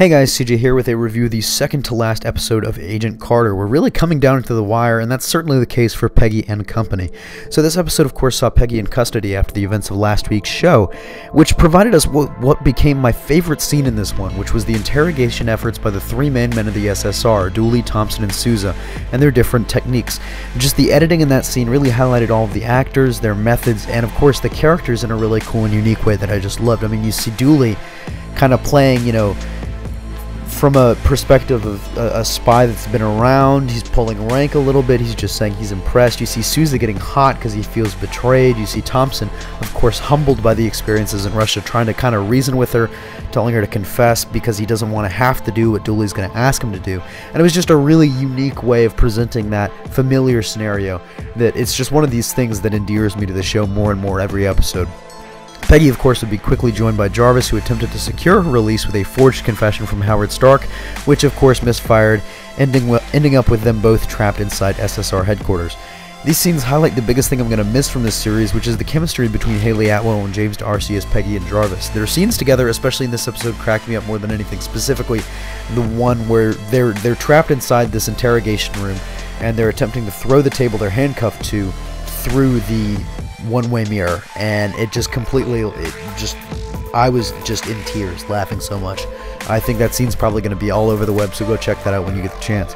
Hey guys, CJ here with a review of the second to last episode of Agent Carter. We're really coming down to the wire, and that's certainly the case for Peggy and company. So this episode, of course, saw Peggy in custody after the events of last week's show, which provided us what became my favorite scene in this one, which was the interrogation efforts by the three main men of the SSR, Dooley, Thompson, and Sousa, and their different techniques. Just the editing in that scene really highlighted all of the actors, their methods, and of course the characters in a really cool and unique way that I just loved. I mean, you see Dooley kind of playing, from a perspective of a spy that's been around. He's pulling rank a little bit. He's just saying he's impressed. You see Sousa getting hot because he feels betrayed. You see Thompson, of course, humbled by the experiences in Russia, trying to kind of reason with her, telling her to confess because he doesn't want to have to do what Dooley's going to ask him to do. And it was just a really unique way of presenting that familiar scenario that it's just one of these things that endears me to the show more and more every episode. Peggy, of course, would be quickly joined by Jarvis, who attempted to secure her release with a forged confession from Howard Stark, which of course misfired, ending up with them both trapped inside SSR headquarters. These scenes highlight the biggest thing I'm going to miss from this series, which is the chemistry between Haley Atwell and James D'Arcy as Peggy and Jarvis. Their scenes together, especially in this episode, cracked me up more than anything, specifically the one where they're trapped inside this interrogation room, and they're attempting to throw the table they're handcuffed to through the one-way mirror, and I was just in tears laughing so much. I think that scene's probably going to be all over the web, so go check that out when you get the chance.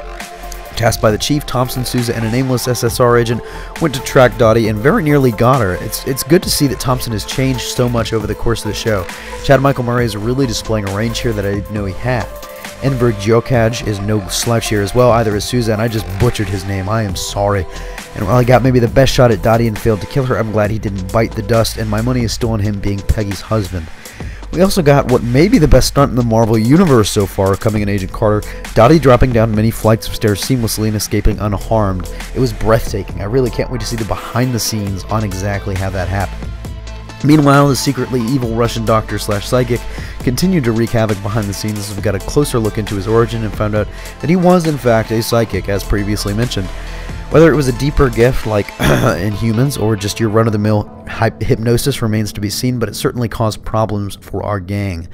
Tasked by the chief, Thompson, Sousa, and a nameless SSR agent went to track Dottie and very nearly got her. It's good to see that Thompson has changed so much over the course of the show. Chad Michael Murray is really displaying a range here that I didn't know he had. Enver Jokaj is no slouch here as well, either as Sousa, and I just butchered his name. I am sorry. And while I got maybe the best shot at Dottie and failed to kill her, I'm glad he didn't bite the dust, and my money is still on him being Peggy's husband. We also got what may be the best stunt in the Marvel Universe so far coming in Agent Carter, Dottie dropping down many flights of stairs seamlessly and escaping unharmed. It was breathtaking. I really can't wait to see the behind the scenes on exactly how that happened. Meanwhile, the secretly evil Russian doctor slash psychic continued to wreak havoc behind the scenes as we got a closer look into his origin and found out that he was in fact a psychic, as previously mentioned. Whether it was a deeper gift like in humans or just your run-of-the-mill hypnosis remains to be seen, but it certainly caused problems for our gang.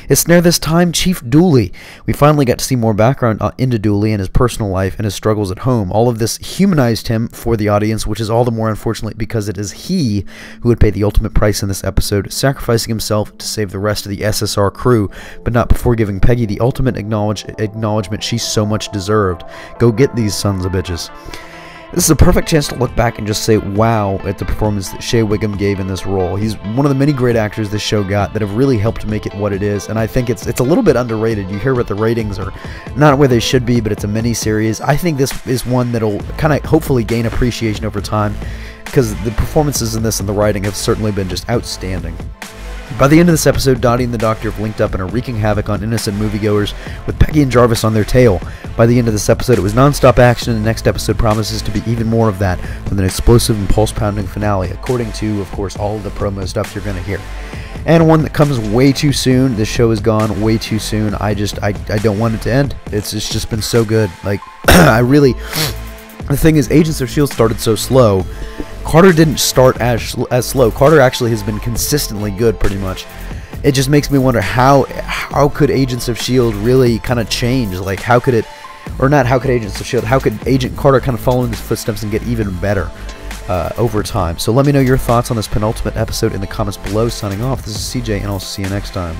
It's near this time Chief Dooley. We finally got to see more background into Dooley and his personal life and his struggles at home. All of this humanized him for the audience, which is all the more unfortunate because it is he who would pay the ultimate price in this episode, sacrificing himself to save the rest of the SSR crew, but not before giving Peggy the ultimate acknowledgement she so much deserved. Go get these sons of bitches. This is a perfect chance to look back and just say wow at the performance that Shea Wiggum gave in this role. He's one of the many great actors this show got that have really helped make it what it is, and I think it's a little bit underrated. You hear what the ratings are not where they should be, but it's a mini-series. I think this is one that'll kind of hopefully gain appreciation over time because the performances in this and the writing have certainly been just outstanding. By the end of this episode, Dottie and the Doctor have linked up and are wreaking havoc on innocent moviegoers with Peggy and Jarvis on their tail. By the end of this episode, it was non-stop action, and the next episode promises to be even more of that, with an explosive and pulse-pounding finale, according to, of course, all of the promo stuff you're going to hear. And one that comes way too soon. This show has gone way too soon. I don't want it to end. It's just been so good. Like, the thing is, Agents of S.H.I.E.L.D. started so slow. Carter didn't start as slow. Carter actually has been consistently good, pretty much. It just makes me wonder how could Agents of S.H.I.E.L.D. really kind of change? Like, how could Agents of S.H.I.E.L.D., how could Agent Carter kind of follow in his footsteps and get even better over time? So let me know your thoughts on this penultimate episode in the comments below. Signing off, this is CJ, and I'll see you next time.